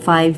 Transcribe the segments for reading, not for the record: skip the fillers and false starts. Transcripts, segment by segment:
5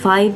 5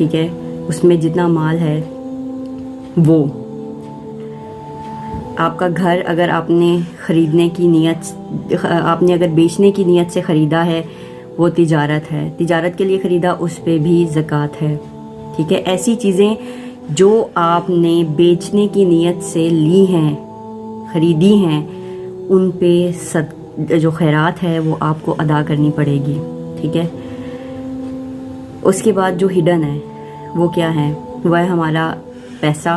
ٹھیک ہے، اس میں جتنا مال ہے وہ آپ کا گھر اگر آپ نے خریدنے کی نیت، آپ نے اگر بیچنے کی نیت سے خریدا ہے، وہ تجارت ہے، تجارت کے لیے خریدا، اس پہ بھی زکوٰۃ ہے، ٹھیک ہے۔ ایسی چیزیں جو آپ نے بیچنے کی نیت سے لی ہیں، خریدی ہیں، ان پہ جو خیرات ہے وہ آپ کو ادا کرنی پڑے گی، ٹھیک ہے۔ اس کے بعد جو ہڈن ہے وہ کیا ہے؟ وہ ہے ہمارا پیسہ،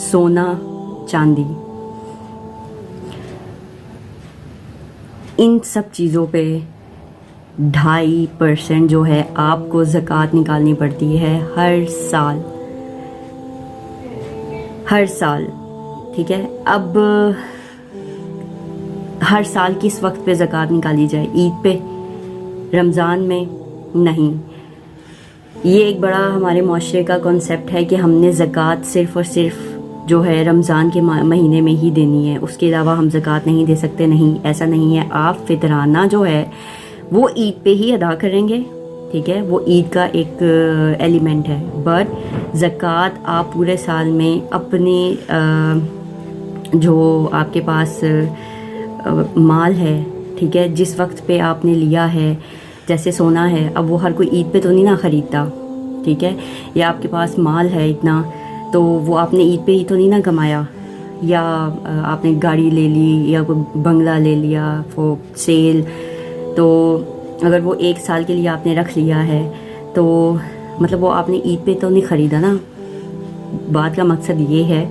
سونا، چاندی۔ ان سب چیزوں پہ 2.5% جو ہے آپ کو زکوٰۃ نکالنی پڑتی ہے ہر سال، ٹھیک ہے۔ اب ہر سال کس وقت پہ زکوٰۃ نکالی جائے؟ عید پہ، رمضان میں؟ نہیں، یہ ایک بڑا ہمارے معاشرے کا کنسیپٹ ہے کہ ہم نے زکوٰۃ صرف اور صرف جو ہے رمضان کے مہینے میں ہی دینی ہے، اس کے علاوہ ہم زکوٰۃ نہیں دے سکتے۔ نہیں، ایسا نہیں ہے۔ آپ فطرانہ جو ہے وہ عید پہ ہی ادا کریں گے، ٹھیک ہے، وہ عید کا ایک ایلیمنٹ ہے، بٹ زکوٰۃ آپ پورے سال میں اپنے جو آپ کے پاس مال ہے، ٹھیک ہے، جس وقت پہ آپ نے لیا ہے، جیسے سونا ہے، اب وہ ہر کوئی عید پہ تو نہیں نہ خریدتا، ٹھیک ہے، یا آپ کے پاس مال ہے اتنا، تو وہ آپ نے عید پہ ہی تو نہیں نہ کمایا، یا آپ نے گاڑی لے لی یا کوئی بنگلہ لے لیا فور سیل، تو اگر وہ 1 سال کے لیے آپ نے رکھ لیا ہے تو مطلب وہ آپ نے عید پہ تو نہیں خریدا نا۔ بات کا مقصد یہ ہے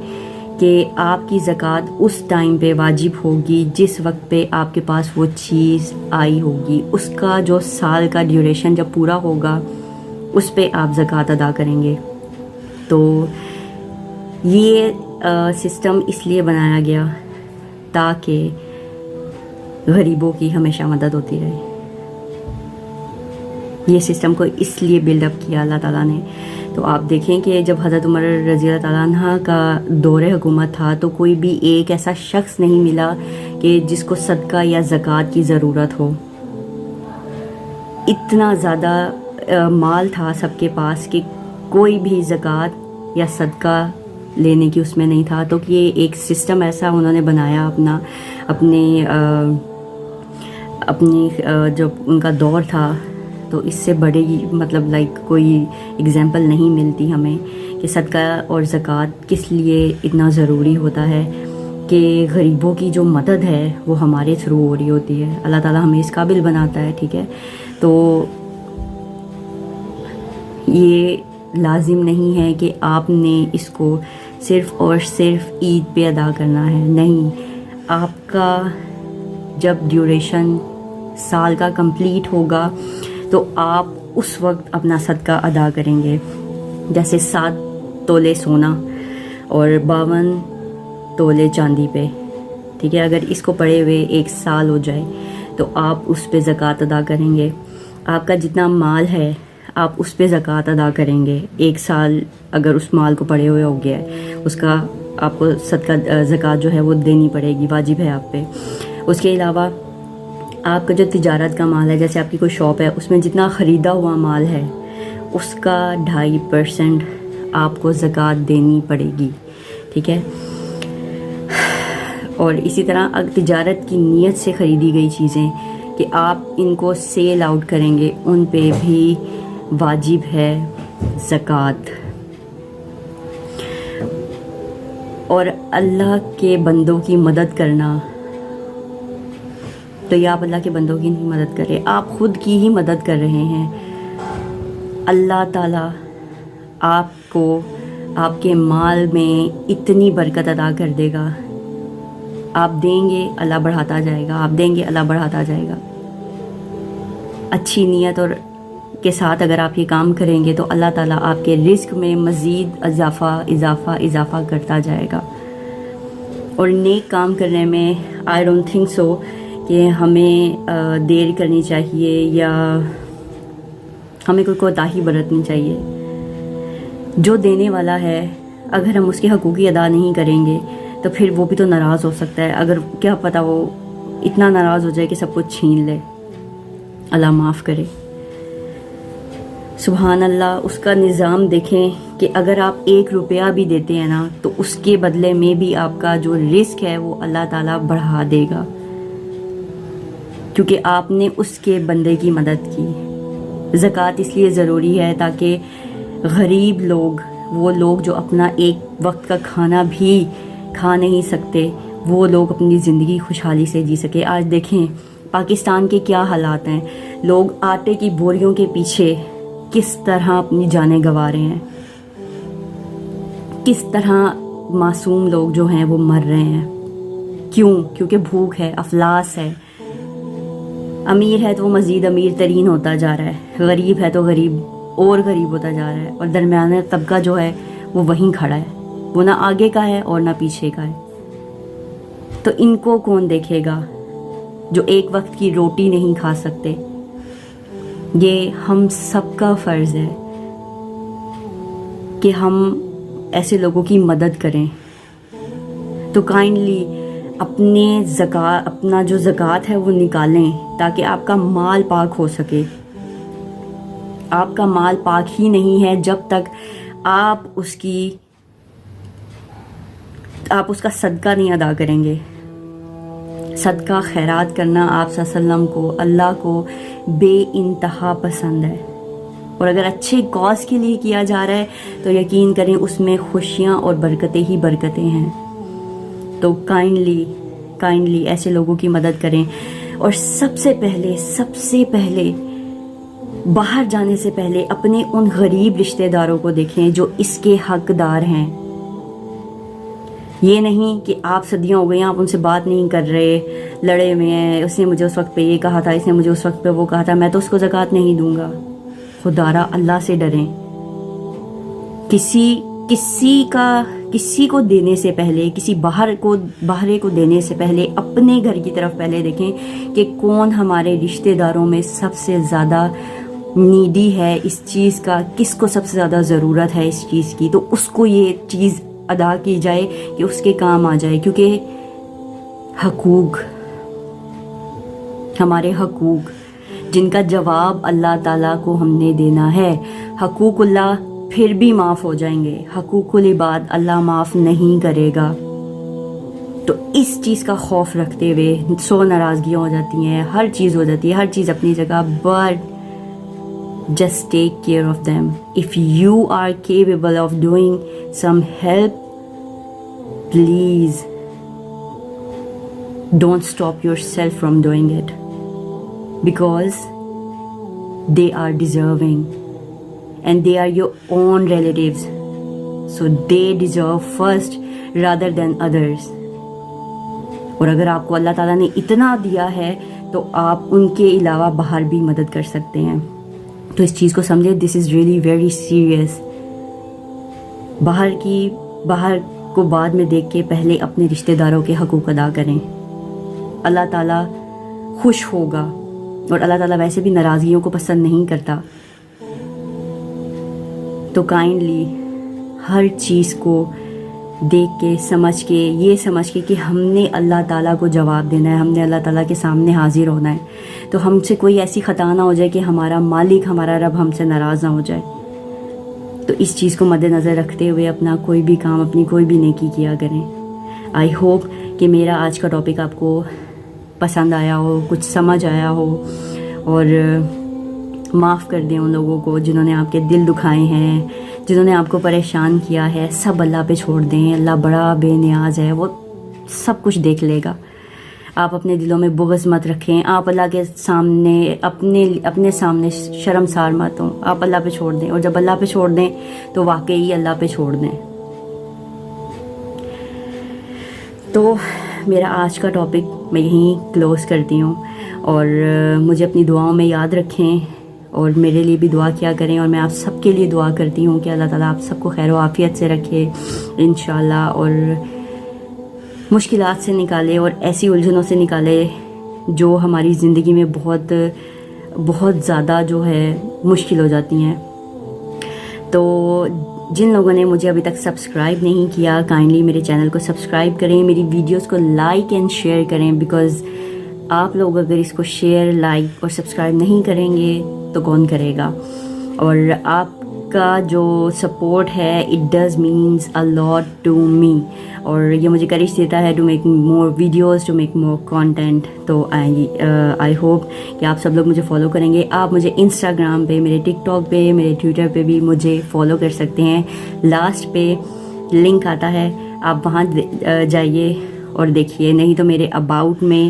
کہ آپ کی زکوٰۃ اس ٹائم پہ واجب ہوگی جس وقت پہ آپ کے پاس وہ چیز آئی ہوگی، اس کا جو سال کا ڈیوریشن جب پورا ہوگا اس پہ آپ زکوٰۃ ادا کریں گے۔ تو یہ سسٹم اس لیے بنایا گیا تاکہ غریبوں کی ہمیشہ مدد ہوتی رہے۔ یہ سسٹم کو اس لیے بلڈ اپ کیا اللہ تعالیٰ نے۔ تو آپ دیکھیں کہ جب حضرت عمر رضی اللہ تعالیٰ عنہ کا دور حکومت تھا تو کوئی بھی ایک ایسا شخص نہیں ملا کہ جس کو صدقہ یا زکوٰۃ کی ضرورت ہو۔ اتنا زیادہ مال تھا سب کے پاس کہ کوئی بھی زکوٰۃ یا صدقہ لینے کی اس میں نہیں تھا۔ تو یہ ایک سسٹم ایسا انہوں نے بنایا اپنی جو ان کا دور تھا، تو اس سے بڑے مطلب کوئی اگزامپل نہیں ملتی ہمیں کہ صدقہ اور زکوٰۃ کس لیے اتنا ضروری ہوتا ہے، کہ غریبوں کی جو مدد ہے وہ ہمارے تھرو ہو رہی ہوتی ہے، اللہ تعالیٰ ہمیں اس قابل بناتا ہے، ٹھیک ہے۔ تو یہ لازم نہیں ہے کہ آپ نے اس کو صرف اور صرف عید پہ ادا کرنا ہے، نہیں، آپ کا جب ڈیوریشن سال کا کمپلیٹ ہوگا تو آپ اس وقت اپنا صدقہ ادا کریں گے۔ جیسے 7 تولے سونا اور 52 تولے چاندی پہ، ٹھیک ہے، اگر اس کو پڑے ہوئے 1 سال ہو جائے تو آپ اس پہ زکوٰۃ ادا کریں گے۔ آپ کا جتنا مال ہے آپ اس پہ زکوٰۃ ادا کریں گے۔ 1 سال اگر اس مال کو پڑے ہوئے ہو گیا ہے، اس کا آپ کو صدقہ زکوٰۃ جو ہے وہ دینی پڑے گی، واجب ہے آپ پہ۔ اس کے علاوہ آپ کا جو تجارت کا مال ہے، جیسے آپ کی کوئی شاپ ہے، اس میں جتنا خریدا ہوا مال ہے اس کا 2.5% آپ کو زکوٰۃ دینی پڑے گی، ٹھیک ہے۔ اور اسی طرح اگر تجارت کی نیت سے خریدی گئی چیزیں کہ آپ ان کو سیل آؤٹ کریں گے، ان پہ بھی واجب ہے زکوٰۃ۔ اور اللہ کے بندوں کی مدد کرنا، تو یہ آپ اللہ کے بندوں کی نہیں مدد کر رہے، آپ خود کی ہی مدد کر رہے ہیں۔ اللہ تعالیٰ آپ کو آپ کے مال میں اتنی برکت عطا کر دے گا، آپ دیں گے اللہ بڑھاتا جائے گا، آپ دیں گے اللہ بڑھاتا جائے گا۔ اچھی نیت اور کے ساتھ اگر آپ یہ کام کریں گے تو اللہ تعالیٰ آپ کے رزق میں مزید اضافہ کرتا جائے گا۔ اور نیک کام کرنے میں آئی ڈونٹ تھنک سو کہ ہمیں دیر کرنی چاہیے یا ہمیں کوئی کوتاہی برتنی چاہیے۔ جو دینے والا ہے اگر ہم اس کے حقوقی ادا نہیں کریں گے تو پھر وہ بھی تو ناراض ہو سکتا ہے، اگر کیا پتہ وہ اتنا ناراض ہو جائے کہ سب کچھ چھین لے، اللہ معاف کرے۔ سبحان اللہ، اس کا نظام دیکھیں کہ اگر آپ 1 روپیہ بھی دیتے ہیں نا تو اس کے بدلے میں بھی آپ کا جو رزق ہے وہ اللہ تعالیٰ بڑھا دے گا، کیونکہ آپ نے اس کے بندے کی مدد کی۔ زکوٰۃ اس لیے ضروری ہے تاکہ غریب لوگ، وہ لوگ جو اپنا ایک وقت کا کھانا بھی کھا نہیں سکتے، وہ لوگ اپنی زندگی خوشحالی سے جی سکے۔ آج دیکھیں پاکستان کے کیا حالات ہیں، لوگ آٹے کی بوریوں کے پیچھے کس طرح اپنی جانیں گنوا رہے ہیں، کس طرح معصوم لوگ جو ہیں وہ مر رہے ہیں۔ کیوں؟ کیونکہ بھوک ہے، افلاس ہے۔ امیر ہے تو وہ مزید امیر ترین ہوتا جا رہا ہے، غریب ہے تو غریب اور غریب ہوتا جا رہا ہے، اور درمیانے طبقہ جو ہے وہ وہیں کھڑا ہے، وہ نہ آگے کا ہے اور نہ پیچھے کا ہے۔ تو ان کو کون دیکھے گا جو ایک وقت کی روٹی نہیں کھا سکتے؟ یہ ہم سب کا فرض ہے کہ ہم ایسے لوگوں کی مدد کریں۔ تو کائنڈلی اپنا جو زکوٰۃ ہے وہ نکالیں تاکہ آپ کا مال پاک ہو سکے۔ آپ کا مال پاک ہی نہیں ہے جب تک آپ اس کا صدقہ نہیں ادا کریں گے۔ صدقہ خیرات کرنا آپ صلی اللہ علیہ وسلم کو، اللہ کو بے انتہا پسند ہے، اور اگر اچھے کاز کے لیے کیا جا رہا ہے تو یقین کریں اس میں خوشیاں اور برکتیں ہی برکتیں ہیں۔ تو کائنڈلی ایسے لوگوں کی مدد کریں، اور سب سے پہلے باہر جانے سے پہلے اپنے ان غریب رشتہ داروں کو دیکھیں جو اس کے حقدار ہیں۔ یہ نہیں کہ آپ صدیاں ہو گئی آپ ان سے بات نہیں کر رہے، لڑے ہوئے ہیں، اس نے مجھے اس وقت پہ یہ کہا تھا، اس نے مجھے اس وقت پہ وہ کہا تھا، میں تو اس کو زکوٰۃ نہیں دوں گا۔ خدارا اللہ سے ڈریں۔ کسی کو دینے سے پہلے، کسی باہرے کو دینے سے پہلے اپنے گھر کی طرف پہلے دیکھیں کہ کون ہمارے رشتہ داروں میں سب سے زیادہ نیڈی ہے اس چیز کا، کس کو سب سے زیادہ ضرورت ہے اس چیز کی، تو اس کو یہ چیز ادا کی جائے کہ اس کے کام آ جائے۔ کیونکہ ہمارے حقوق جن کا جواب اللہ تعالیٰ کو ہم نے دینا ہے، حقوق اللہ پھر بھی معاف ہو جائیں گے، حقوق العباد اللہ معاف نہیں کرے گا۔ تو اس چیز کا خوف رکھتے ہوئے 100 ناراضگیاں ہو جاتی ہیں، ہر چیز ہو جاتی ہے، ہر چیز اپنی جگہ، but just take care of them. If you are capable of doing some help, please don't stop yourself from doing it, because they are deserving and they are your own relatives, so they deserve first rather than others. اور اگر آپ کو اللہ تعالیٰ نے اتنا دیا ہے تو آپ ان کے علاوہ باہر بھی مدد کر سکتے ہیں۔ تو اس چیز کو سمجھے، دس از ریئلی ویری سیریس۔ باہر کو بعد میں دیکھ کے پہلے اپنے رشتہ داروں کے حقوق ادا کریں، اللہ تعالیٰ خوش ہوگا، اور اللہ تعالیٰ ویسے بھی ناراضگیوں کو پسند نہیں کرتا۔ تو کائنڈلی ہر چیز کو دیکھ کے سمجھ کے، یہ سمجھ کے کہ ہم نے اللہ تعالیٰ کو جواب دینا ہے، ہم نے اللہ تعالیٰ کے سامنے حاضر ہونا ہے، تو ہم سے کوئی ایسی خطا نہ ہو جائے کہ ہمارا مالک، ہمارا رب ہم سے ناراض نہ ہو جائے۔ تو اس چیز کو مد نظر رکھتے ہوئے اپنا کوئی بھی کام، اپنی کوئی بھی نیکی کیا کریں۔ آئی ہوپ کہ میرا آج کا ٹاپک آپ کو پسند آیا ہو، کچھ سمجھ آیا ہو، اور معاف کر دیں ان لوگوں کو جنہوں نے آپ کے دل دکھائے ہیں، جنہوں نے آپ کو پریشان کیا ہے۔ سب اللہ پہ چھوڑ دیں، اللہ بڑا بے نیاز ہے، وہ سب کچھ دیکھ لے گا۔ آپ اپنے دلوں میں بغض مت رکھیں، آپ اللہ کے سامنے اپنے سامنے شرمسار مت ہوں، آپ اللہ پہ چھوڑ دیں، اور جب اللہ پہ چھوڑ دیں تو واقعی اللہ پہ چھوڑ دیں۔ تو میرا آج کا ٹاپک میں یہیں کلوز کرتی ہوں، اور مجھے اپنی دعاؤں میں یاد رکھیں، اور میرے لیے بھی دعا کیا کریں، اور میں آپ سب کے لیے دعا کرتی ہوں کہ اللہ تعالیٰ آپ سب کو خیر و عافیت سے رکھے انشاءاللہ، اور مشکلات سے نکالے، اور ایسی الجھنوں سے نکالے جو ہماری زندگی میں بہت بہت زیادہ جو ہے مشکل ہو جاتی ہیں۔ تو جن لوگوں نے مجھے ابھی تک سبسکرائب نہیں کیا، کائنڈلی میرے چینل کو سبسکرائب کریں، میری ویڈیوز کو لائک اینڈ شیئر کریں، بیکاز آپ لوگ اگر اس کو شیئر، لائک اور سبسکرائب نہیں کریں گے تو کون کرے گا؟ اور آپ کا جو سپورٹ ہے it does means a lot to me, اور یہ مجھے کریج دیتا ہے to make more videos, to make more content. تو آئی ہوپ کہ آپ سب لوگ مجھے فالو کریں گے. آپ مجھے انسٹاگرام پہ، میرے ٹک ٹاک پہ، میرے ٹویٹر پہ بھی مجھے فالو کر سکتے ہیں. لاسٹ پہ لنک آتا ہے، آپ وہاں جائیے اور دیکھیے، نہیں تو میرے اباؤٹ میں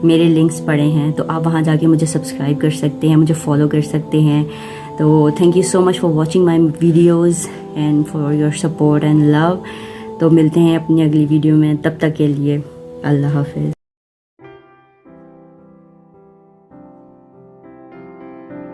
میرے لنکس پڑے ہیں، تو آپ وہاں جا کے مجھے سبسکرائب کر سکتے ہیں، مجھے فالو کر سکتے ہیں. تو thank you so much for watching my videos and for your support and love. تو ملتے ہیں اپنی اگلی ویڈیو میں، تب تک کے لیے اللہ حافظ.